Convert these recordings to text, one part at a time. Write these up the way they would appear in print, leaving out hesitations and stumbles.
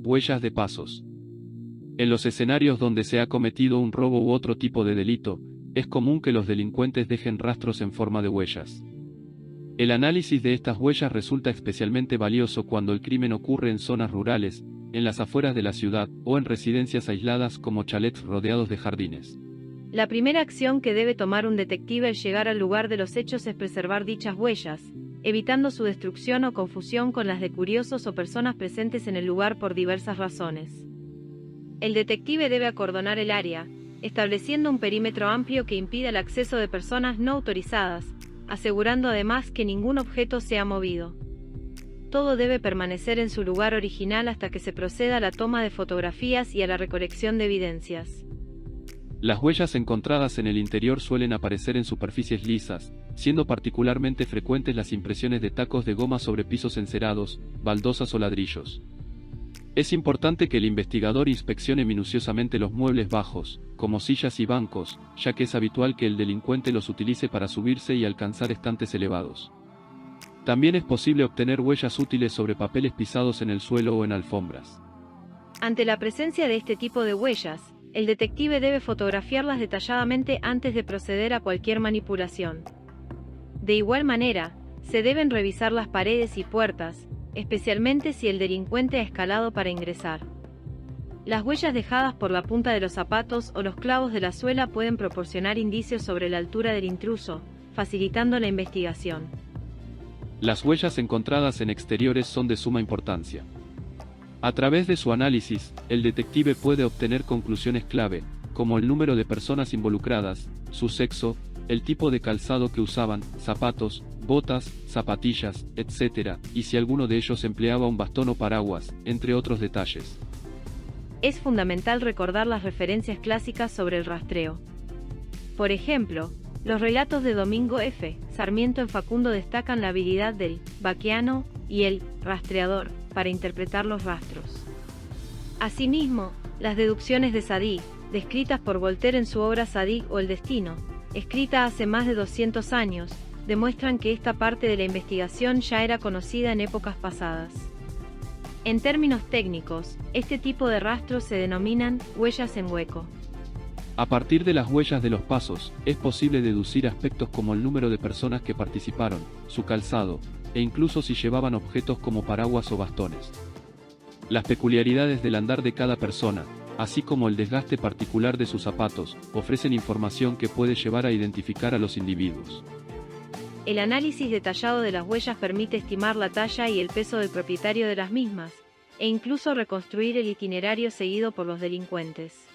Huellas de pasos. En los escenarios donde se ha cometido un robo u otro tipo de delito, es común que los delincuentes dejen rastros en forma de huellas. El análisis de estas huellas resulta especialmente valioso cuando el crimen ocurre en zonas rurales, en las afueras de la ciudad, o en residencias aisladas como chalets rodeados de jardines. La primera acción que debe tomar un detective al llegar al lugar de los hechos es preservar dichas huellas, evitando su destrucción o confusión con las de curiosos o personas presentes en el lugar por diversas razones. El detective debe acordonar el área, estableciendo un perímetro amplio que impida el acceso de personas no autorizadas, asegurando además que ningún objeto sea movido. Todo debe permanecer en su lugar original hasta que se proceda a la toma de fotografías y a la recolección de evidencias. Las huellas encontradas en el interior suelen aparecer en superficies lisas, siendo particularmente frecuentes las impresiones de tacos de goma sobre pisos encerados, baldosas o ladrillos. Es importante que el investigador inspeccione minuciosamente los muebles bajos, como sillas y bancos, ya que es habitual que el delincuente los utilice para subirse y alcanzar estantes elevados. También es posible obtener huellas útiles sobre papeles pisados en el suelo o en alfombras. Ante la presencia de este tipo de huellas, el detective debe fotografiarlas detalladamente antes de proceder a cualquier manipulación. De igual manera, se deben revisar las paredes y puertas, especialmente si el delincuente ha escalado para ingresar. Las huellas dejadas por la punta de los zapatos o los clavos de la suela pueden proporcionar indicios sobre la altura del intruso, facilitando la investigación. Las huellas encontradas en exteriores son de suma importancia. A través de su análisis, el detective puede obtener conclusiones clave, como el número de personas involucradas, su sexo, el tipo de calzado que usaban, zapatos, botas, zapatillas, etc., y si alguno de ellos empleaba un bastón o paraguas, entre otros detalles. Es fundamental recordar las referencias clásicas sobre el rastreo. Por ejemplo, los relatos de Domingo F. Sarmiento en Facundo destacan la habilidad del vaqueano y el rastreador para interpretar los rastros. Asimismo, las deducciones de Zadig, descritas por Voltaire en su obra Zadig o el destino, escrita hace más de 200 años, demuestran que esta parte de la investigación ya era conocida en épocas pasadas. En términos técnicos, este tipo de rastros se denominan huellas en hueco. A partir de las huellas de los pasos, es posible deducir aspectos como el número de personas que participaron, su calzado, e incluso si llevaban objetos como paraguas o bastones. Las peculiaridades del andar de cada persona, así como el desgaste particular de sus zapatos, ofrecen información que puede llevar a identificar a los individuos. El análisis detallado de las huellas permite estimar la talla y el peso del propietario de las mismas, e incluso reconstruir el itinerario seguido por los delincuentes.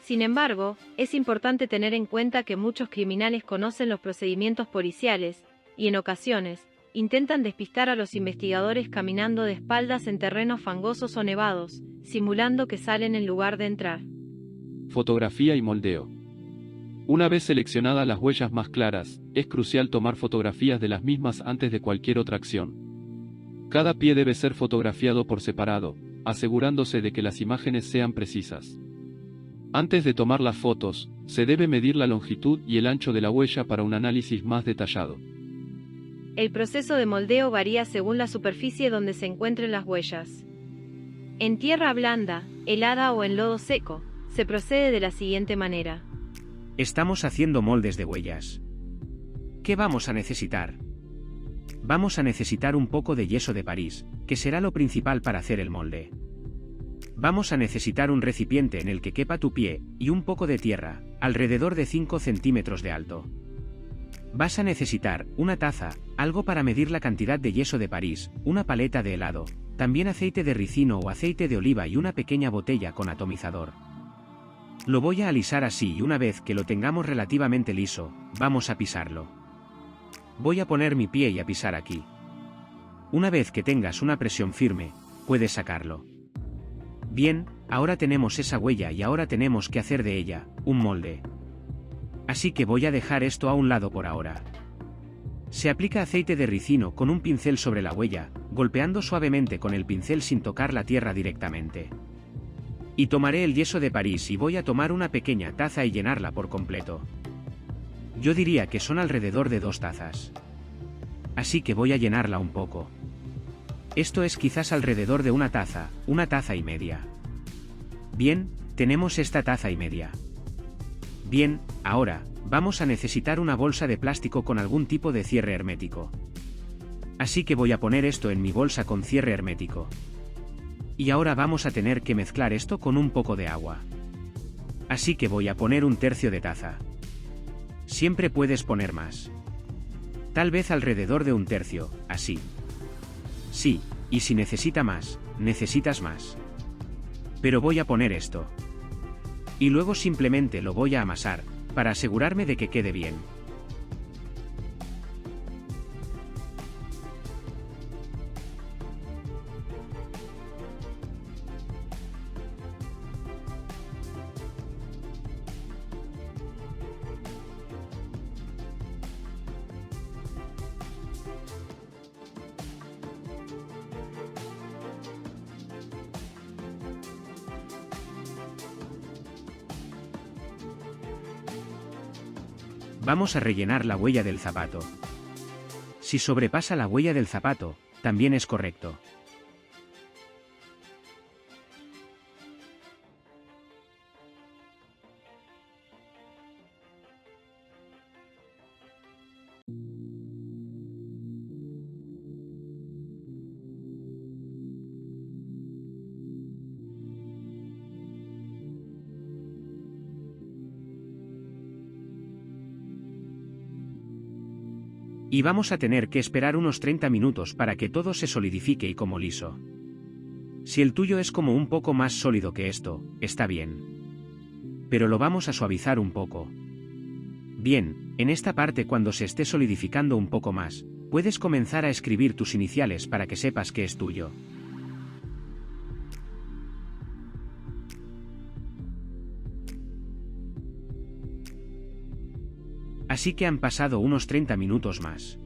Sin embargo, es importante tener en cuenta que muchos criminales conocen los procedimientos policiales, y en ocasiones, intentan despistar a los investigadores caminando de espaldas en terrenos fangosos o nevados, simulando que salen en lugar de entrar. Fotografía y moldeo. Una vez seleccionadas las huellas más claras, es crucial tomar fotografías de las mismas antes de cualquier otra acción. Cada pie debe ser fotografiado por separado, asegurándose de que las imágenes sean precisas. Antes de tomar las fotos, se debe medir la longitud y el ancho de la huella para un análisis más detallado. El proceso de moldeo varía según la superficie donde se encuentren las huellas. En tierra blanda, helada o en lodo seco, se procede de la siguiente manera. Estamos haciendo moldes de huellas. ¿Qué vamos a necesitar? Vamos a necesitar un poco de yeso de París, que será lo principal para hacer el molde. Vamos a necesitar un recipiente en el que quepa tu pie, y un poco de tierra, alrededor de 5 centímetros de alto. Vas a necesitar una taza, algo para medir la cantidad de yeso de París, una paleta de helado, también aceite de ricino o aceite de oliva y una pequeña botella con atomizador. Lo voy a alisar así y una vez que lo tengamos relativamente liso, vamos a pisarlo. Voy a poner mi pie y a pisar aquí. Una vez que tengas una presión firme, puedes sacarlo. Bien, ahora tenemos esa huella y ahora tenemos que hacer de ella un molde. Así que voy a dejar esto a un lado por ahora. Se aplica aceite de ricino con un pincel sobre la huella, golpeando suavemente con el pincel sin tocar la tierra directamente. Y tomaré el yeso de París y voy a tomar una pequeña taza y llenarla por completo. Yo diría que son alrededor de 2 tazas. Así que voy a llenarla un poco. Esto es quizás alrededor de una taza y media. Bien, tenemos esta taza y media. Bien, ahora, vamos a necesitar una bolsa de plástico con algún tipo de cierre hermético. Así que voy a poner esto en mi bolsa con cierre hermético. Y ahora vamos a tener que mezclar esto con un poco de agua. Así que voy a poner 1/3 de taza. Siempre puedes poner más. Tal vez alrededor de 1/3, así. Sí, y si necesitas más. Pero voy a poner esto. Y luego simplemente lo voy a amasar, para asegurarme de que quede bien. Vamos a rellenar la huella del zapato. Si sobrepasa la huella del zapato, también es correcto. Y vamos a tener que esperar unos 30 minutos para que todo se solidifique y como liso. Si el tuyo es como un poco más sólido que esto, está bien. Pero lo vamos a suavizar un poco. Bien, en esta parte cuando se esté solidificando un poco más, puedes comenzar a escribir tus iniciales para que sepas que es tuyo. Así que han pasado unos 30 minutos más.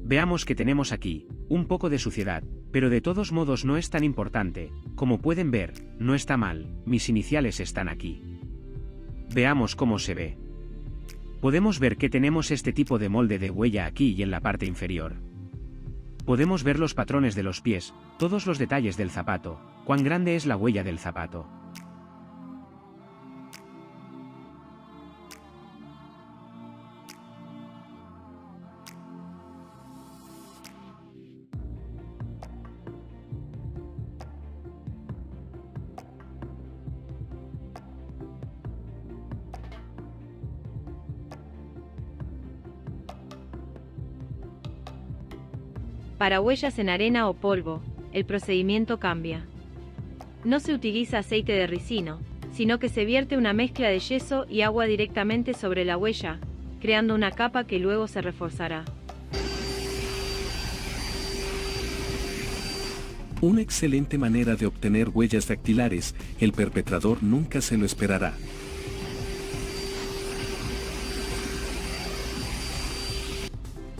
Veamos que tenemos aquí, un poco de suciedad, pero de todos modos no es tan importante, como pueden ver, no está mal, mis iniciales están aquí. Veamos cómo se ve. Podemos ver que tenemos este tipo de molde de huella aquí y en la parte inferior. Podemos ver los patrones de los pies, todos los detalles del zapato, cuán grande es la huella del zapato. Para huellas en arena o polvo, el procedimiento cambia. No se utiliza aceite de ricino, sino que se vierte una mezcla de yeso y agua directamente sobre la huella, creando una capa que luego se reforzará. Una excelente manera de obtener huellas dactilares, el perpetrador nunca se lo esperará.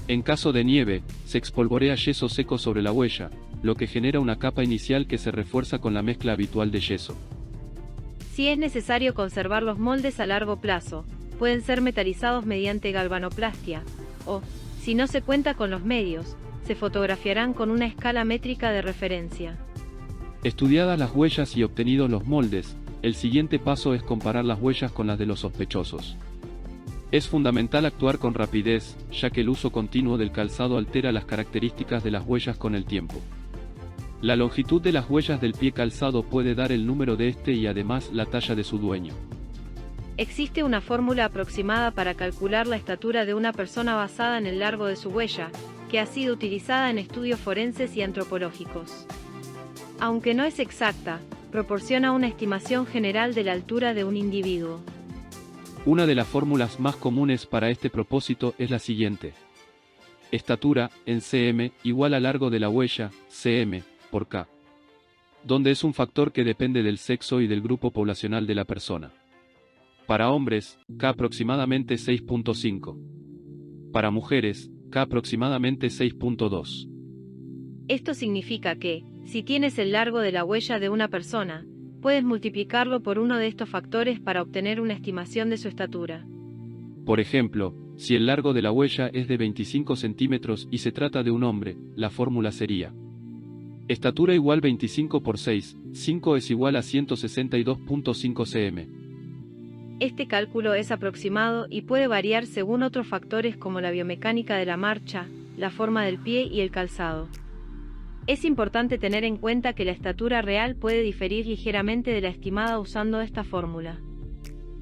En caso de nieve, se espolvorea yeso seco sobre la huella, lo que genera una capa inicial que se refuerza con la mezcla habitual de yeso. Si es necesario conservar los moldes a largo plazo, pueden ser metalizados mediante galvanoplastia, o, si no se cuenta con los medios, se fotografiarán con una escala métrica de referencia. Estudiadas las huellas y obtenidos los moldes, el siguiente paso es comparar las huellas con las de los sospechosos. Es fundamental actuar con rapidez, ya que el uso continuo del calzado altera las características de las huellas con el tiempo. La longitud de las huellas del pie calzado puede dar el número de este y además la talla de su dueño. Existe una fórmula aproximada para calcular la estatura de una persona basada en el largo de su huella, que ha sido utilizada en estudios forenses y antropológicos. Aunque no es exacta, proporciona una estimación general de la altura de un individuo. Una de las fórmulas más comunes para este propósito es la siguiente. Estatura, en cm, igual a largo de la huella, cm, por k. Donde es un factor que depende del sexo y del grupo poblacional de la persona. Para hombres, k aproximadamente 6.5. Para mujeres, k aproximadamente 6.2. Esto significa que, si tienes el largo de la huella de una persona, puedes multiplicarlo por uno de estos factores para obtener una estimación de su estatura. Por ejemplo, si el largo de la huella es de 25 centímetros y se trata de un hombre, la fórmula sería Estatura igual 25 por 6, 5 es igual a 162.5 cm. Este cálculo es aproximado y puede variar según otros factores como la biomecánica de la marcha, la forma del pie y el calzado. Es importante tener en cuenta que la estatura real puede diferir ligeramente de la estimada usando esta fórmula.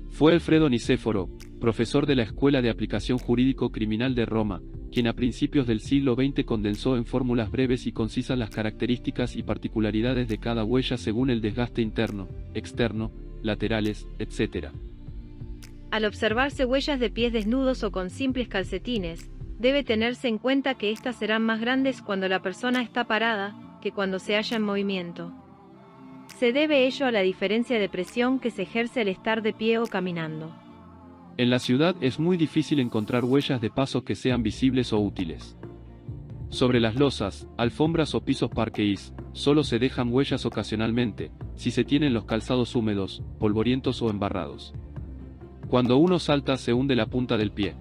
Fue Alfredo Nicéforo, profesor de la Escuela de Aplicación Jurídico Criminal de Roma, quien a principios del siglo XX condensó en fórmulas breves y concisas las características y particularidades de cada huella según el desgaste interno, externo, laterales, etc. Al observarse huellas de pies desnudos o con simples calcetines, debe tenerse en cuenta que estas serán más grandes cuando la persona está parada, que cuando se halla en movimiento. Se debe ello a la diferencia de presión que se ejerce al estar de pie o caminando. En la ciudad es muy difícil encontrar huellas de paso que sean visibles o útiles. Sobre las losas, alfombras o pisos parqueís, solo se dejan huellas ocasionalmente, si se tienen los calzados húmedos, polvorientos o embarrados. Cuando uno salta se hunde la punta del pie.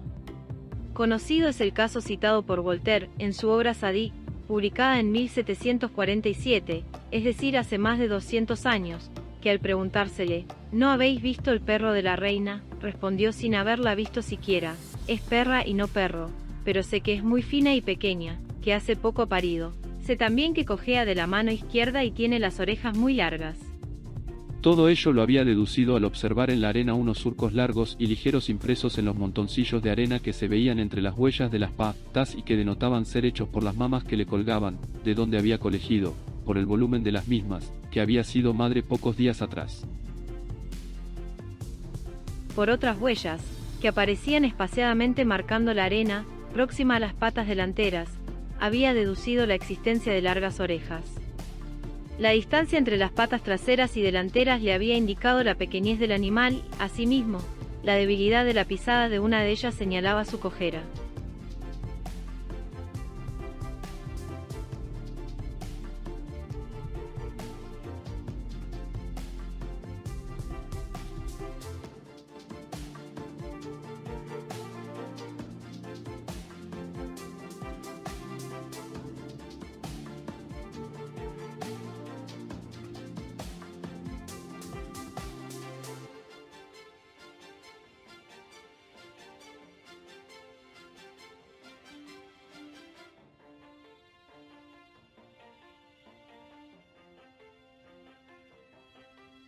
Conocido es el caso citado por Voltaire en su obra Sadi, publicada en 1747, es decir hace más de 200 años, que al preguntársele, ¿no habéis visto el perro de la reina?, respondió sin haberla visto siquiera, es perra y no perro, pero sé que es muy fina y pequeña, que hace poco parido, sé también que cojea de la mano izquierda y tiene las orejas muy largas. Todo ello lo había deducido al observar en la arena unos surcos largos y ligeros impresos en los montoncillos de arena que se veían entre las huellas de las patas y que denotaban ser hechos por las mamas que le colgaban, de donde había colegido, por el volumen de las mismas, que había sido madre pocos días atrás. Por otras huellas, que aparecían espaciadamente marcando la arena, próxima a las patas delanteras, había deducido la existencia de largas orejas. La distancia entre las patas traseras y delanteras le había indicado la pequeñez del animal, asimismo, la debilidad de la pisada de una de ellas señalaba su cojera.